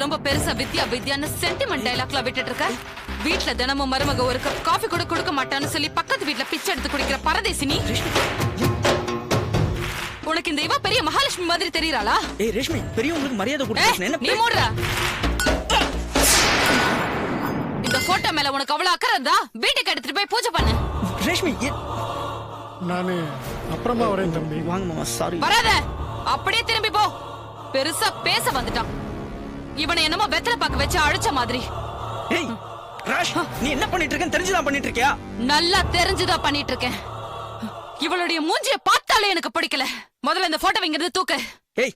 ரொம்ப பெருசா வித்யா வித்யான்னு சென்டிமெண்ட் டைலாக்ல விட்டுட்டு இருக்க. வீட்ல தினமும் மருமக ஒரு கப் காஃபி கூட கொடுக்க மாட்டான்னு சொல்லி பக்கத்து வீட்ல பிச்சை எடுத்து குடிக்கிற பரதேசி நீ. உனக்கு இந்த இவ பெரிய மகாலட்சுமி மாதிரி தெரியறாளா? ஏய் ரேஷ்மி, பெரியவங்களுக்கு மரியாதை கொடுத்து என்ன நீ மூடுற. இந்த போட்டோ மேல உனக்கு அவ்வளவு அக்கறை இருந்தா வீட்டுக்கு எடுத்துட்டு போய் பூஜை பண்ணு. ரேஷ்மி, நானு அப்புறமா வரேன் தம்பி. வாங்க மாமா, சாரி. வராத, அப்படியே திரும்பி போ. பெருசா பேச வந்துட்டான். இவனை என்னமோ வெத்தலை பாக்க வச்சு அழைச்ச மாதிரி. ஏய் ராஷ், நீ என்ன பண்ணிட்டு இருக்கேன்னு தெரிஞ்சுதான் பண்ணிட்டு இருக்கியா? நல்லா தெரிஞ்சுதான் பண்ணிட்டு இருக்கேன். இவளுடைய மூஞ்சிய பார்த்தாலே எனக்கு பிடிக்கல. முதல்ல இந்த போட்டோ இங்க இருந்து தூக்கு. ஏய்,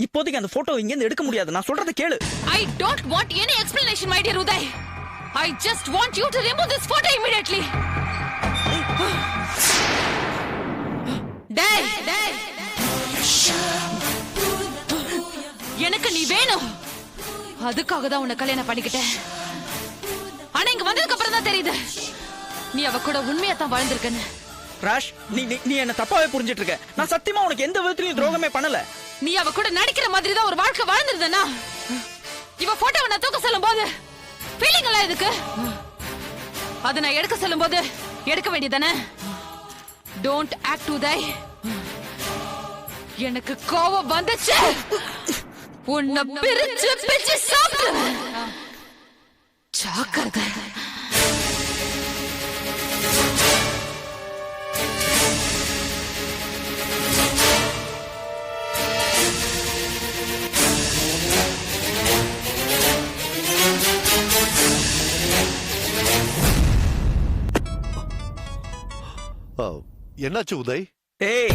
இப்போதைக்கு அந்த போட்டோ இங்க இருந்து எடுக்க முடியாது. நான் சொல்றத கேளு. I don't want any explanation, my dear Uday. I just want you to remove this photo immediately. டேய், எனக்கு நீ வேணும். அதுக்காக தான் உன்னை கல்யாணம் பண்ணிக்கிட்டேன். ஆனா இங்க வந்ததுக்கு அப்புறம் தான் தெரியுது நீ அவ கூட உண்மையா தான் வாழ்ந்திருக்கன்னு. ராஷ், நீ என்ன தப்பாவே புரிஞ்சிட்டு இருக்க. நான் சத்தியமா உனக்கு எந்த விதத்திலயும் துரோகமே பண்ணல. நீ அவ கூட நடிக்கிற மாதிரி தான் ஒரு வாழ்க்கை வாழ்ந்திருந்தனா இவ போட்டோவை நான் தூக்க சொல்லும் போது ஃபீலிங் எல்லாம் எதுக்கு? அதை நான் எடுக்க சொல்லும் போது எடுக்க வேண்டியதானே? Don't act Uday. எனக்கு கோவம் வந்துச்சு. உன்னை பிரிச்சு பிரிச்சு சாப்பிடுவேன். ஜாக்கிரதை. என்னாச்சு உதய்? ஏய்,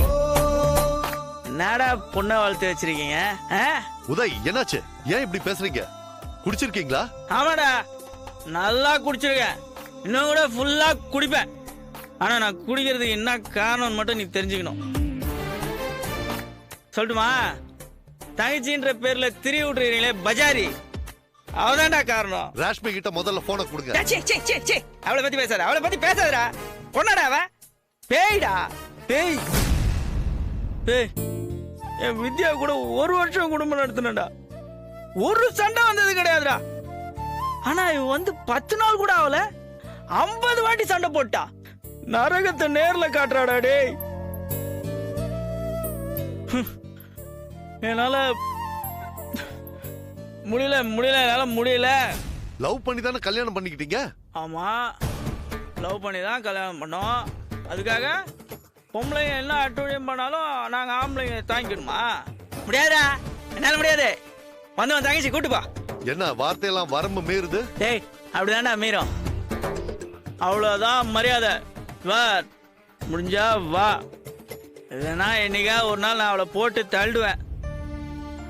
நாடா பொண்ணை வளர்த்து வச்சிருக்கீங்க? உதய் என்னாச்சு? ஏன் இப்படி பேசுறீங்க? குடிச்சிருக்கீங்களா? ஆமாடா, நல்லா குடிச்சிருக்கேன். இன்னும் கூட ஃபுல்லா குடிப்பேன். ஆனா நான் குடிக்கிறதுக்கு என்ன காரணம் மட்டும் நீ தெரிஞ்சுக்கணும். சொல்லட்டுமா? தங்கச்சின்ற பேர்ல திரி விட்டுறீங்களே பஜாரி, அவதான்டா காரணம். ராஷ்மி கிட்ட முதல்ல போனை கொடுங்க. அவளை பத்தி பேசாத, அவளை பத்தி பேசாதடா. பொண்ணாடா அவ, பேய்டா, பேய். பேய் என் வித்யா கூட ஒரு வருஷம் குடும்பம் நடத்தினடா. ஒரு சண்டை வந்தது கிடையாதுடா. ஆனா இவ வந்து 10 நாள் கூட ஆகல, 50 வாட்டி சண்டை போட்டா. நரகத்தை நேர்ல காட்டுறாடா டேய். என்னால முடியல. லவ் பண்ணி தானே கல்யாணம் பண்ணிக்கிட்டீங்க? ஆமா, லவ் பண்ணி தான் கல்யாணம் பண்ணோம். அதுக்காக பொம்பளைங்க என்ன அட்டுழியம் பண்ணாலும் நாங்க ஆம்பளைங்க தாங்கிக்கணுமா? முடியாதா, என்னால முடியாது. வந்து தங்கச்சி கூட்டுப்பா. என்ன வார்த்தையெல்லாம் வரம்பு மீறுது? டேய், அப்படிதான்டா மீறும். அவ்வளவுதான் மரியாதை. வா, முடிஞ்சா வா. இல்லைன்னா என்னைக்கா ஒரு நாள் நான் அவளை போட்டு தள்ளுவேன்.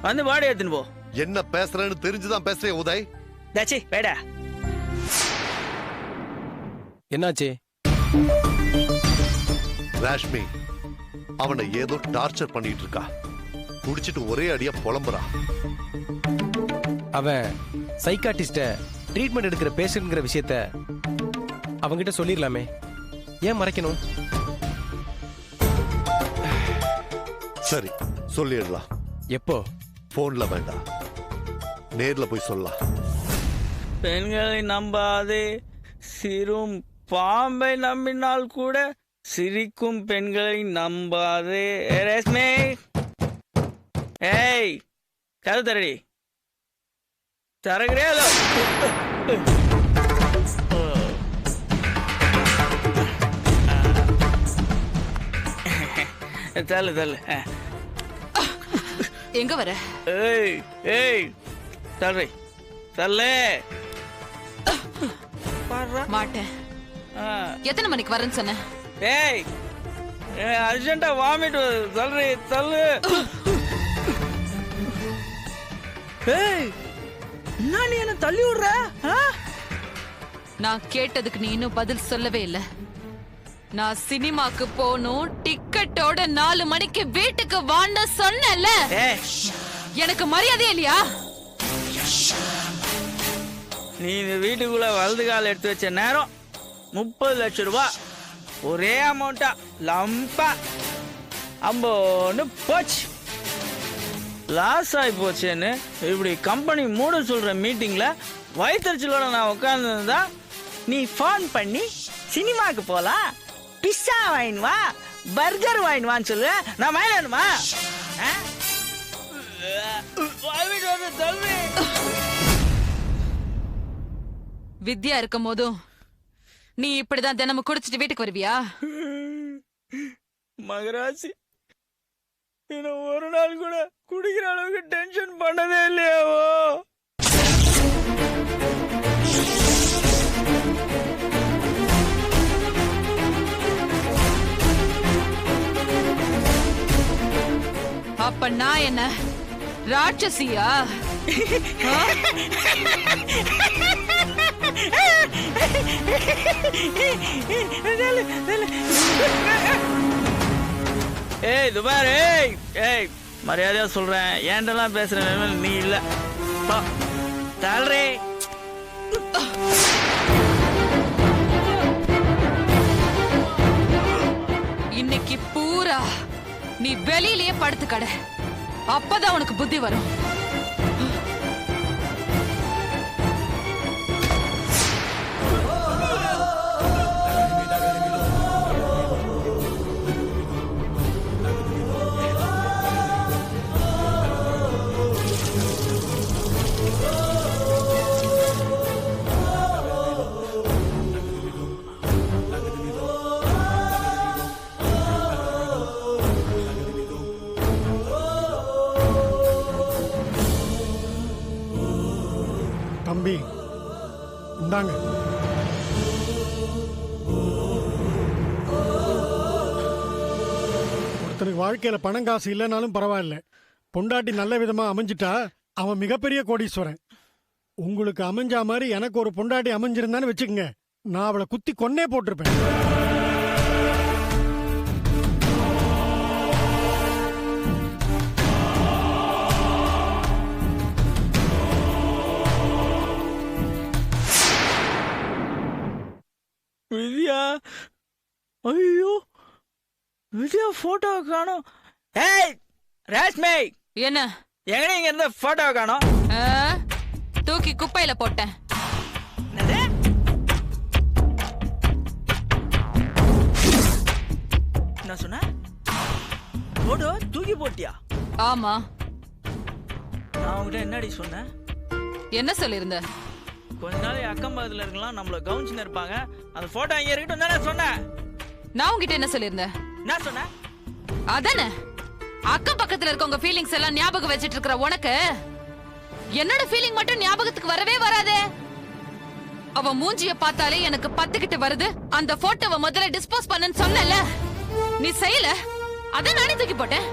வந்து பாடி எடுத்துன்னு போ. என்ன பேசுறேன்னு தெரிஞ்சுதான் பேசுறேன் உதய். தாச்சி வேடா. என்னாச்சு? ராஷ்மி அவனை ஏதோ டார்ச்சர் பண்ணிட்டு இருக்கா. குடிச்சிட்டு ஒரே அடியா புலம்புறா. அவன் சைக்காட்டிஸ்ட ட்ரீட்மெண்ட் எடுக்கிற பேஷண்ட்ங்கிற விஷயத்த அவங்கிட்ட சொல்லிடலாமே, ஏன் மறைக்கணும்? சரி, சொல்லிடலாம். எப்போ? போன்ல வேண்டாம், நேர்ல போய் சொல்லலாம். பெண்களை நம்பாதே, சிறும் பாம்பை நம்பினால் கூட சிரிக்கும் பெண்களை நம்பாதே. ரேஷ்மி, ஏய் கதை தரடி. தரகிறே தள்ளு தள்ளு. எங்க வர? ஏய் ஏய் தள்ளு தள்ளு. மாட்டேன். எத்தனை மணிக்கு வரேன்னு சொன்ன? ஏய், அர்ஜென்ட்டா வாமிட் தள்ளு தள்ளு. ஏய், நான் என்ன தள்ளி விடுற? நான் கேட்டதுக்கு நீ இன்னும் பதில் சொல்லவே இல்ல. நான் சினிமாக்கு போகணும், டிக்கெட்டோட 4 மணிக்கு வீட்டுக்கு வான்னு சொன்னல. எனக்கு மரியாதை இல்லையா? நீ இந்த வீட்டுக்குள்ள வலது கால் எடுத்து வச்ச நேரம் 30 லட்சம் ரூபாய் ஒரே அமௌண்டா லம்பா அம்போன்னு போச்சு. லாஸ் ஆகி போச்சேன்னு இப்படி கம்பெனி மூட சொல்ற மீட்டிங்ல வயிற்றுச்சலோட நான் உட்காந்துருந்தா நீ ஃபோன் பண்ணி சினிமாக்கு போலாம், பிஸ்ஸா வாங்கின்னு வா, பர்கர் வாங்கின்னு வான்னு சொல்லு. நான் வாங்கிடுமா? வித்யா இருக்கும் போதும் நீ இப்படிதான் தினமும் குடிச்சிட்டு வீட்டுக்கு வருவியா? மகராசி இன்னும் ஒரு நாள் கூட குடிக்கிற அளவுக்கு டென்ஷன் பண்ணதே இல்லையாவோ? அப்ப நான் என்ன ராட்சசியா? ஏய் துபார், ஏய் ஏய் மரியாதையா சொல்றேன், ஏன்டெல்லாம் பேசுற நிலைமையில நீ இல்ல. தாழ்றே. இன்னைக்கு பூரா நீ வெளியிலேயே படுத்து கடை, அப்பதான் உனக்கு புத்தி வரும். தம்பி இந்தாங்க. ஒருத்தனுக்கு வாழ்க்கையில பணம் காசு இல்லைனாலும் பரவாயில்ல, பொண்டாட்டி நல்ல விதமா அமைஞ்சிட்டா அவன் மிகப்பெரிய கோடீஸ்வரன். உங்களுக்கு அமைஞ்சா மாதிரி எனக்கு ஒரு பொண்டாட்டி அமைஞ்சிருந்தான்னு வச்சுக்கோங்க, நான் அவளை குத்தி கொன்னே போட்டிருப்பேன். வித்யா, ஐயோ வித்யா போட்டோ காணோம். ஏய் ரேஷ்மே, என்ன எங்கடி இங்க இருந்த போட்டோ காணோம்? ஆ? தூக்கி குப்பையில போட்டேன். என்னது? என்ன சொன்ன? போட்டோ தூக்கி போட்டியா? ஆமா. நான் உங்ககிட்ட என்னடி சொன்னேன்? என்ன சொல்லிருந்த? கொஞ்ச நாள் அக்கம் பக்கத்துல இருக்கலாம், நம்மள கவனிச்சுன்னு இருப்பாங்க, அந்த போட்டோ இங்க இருக்கட்டும் தானே சொன்னேன். நான் உங்ககிட்ட என்ன சொல்லிருந்தேன்? என்ன சொன்னேன்? அதானே, அக்கம் பக்கத்துல இருக்கவங்க ஃபீலிங்ஸ் எல்லாம் ஞாபகம் வச்சிட்டு இருக்கிற உனக்கு என்னோட ஃபீலிங் மட்டும் ஞாபகத்துக்கு வரவே வராதே. அவ மூஞ்சிய பார்த்தாலே எனக்கு பத்துக்கிட்டு வருது. அந்த போட்டோவை முதல்ல டிஸ்போஸ் பண்ணுன்னு சொன்னல, நீ செய்யல, அத நானே தூக்கி போட்டேன்.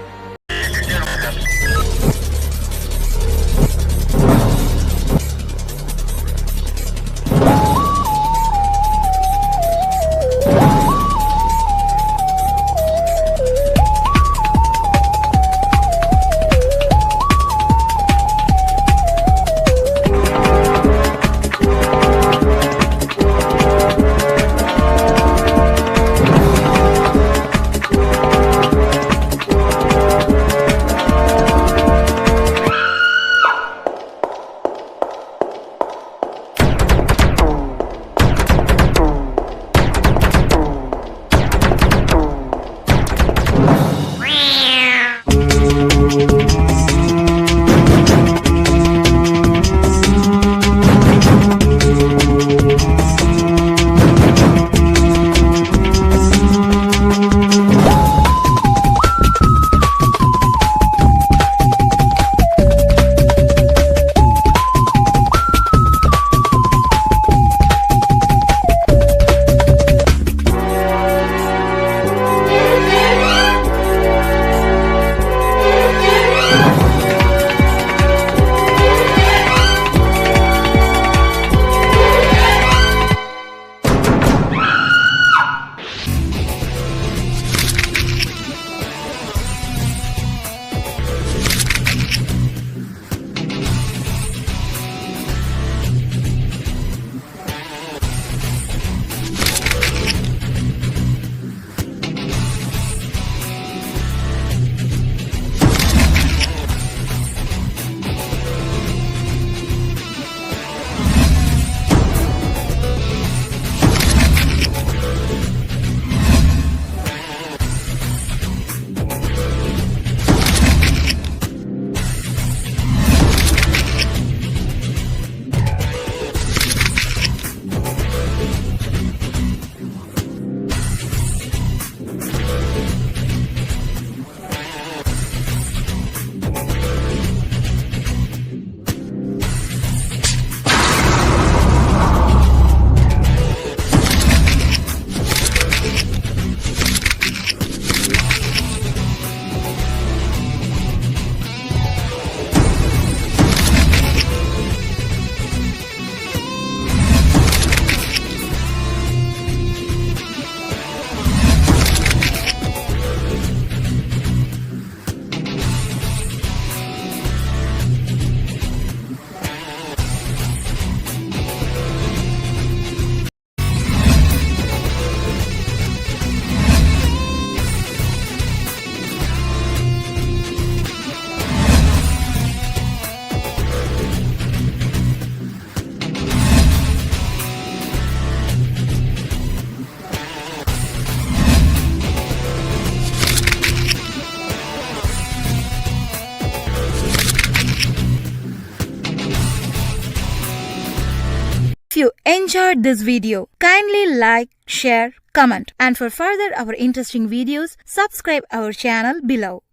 enjoyed this video, kindly like, share, comment, and for further our interesting videos, subscribe our channel below.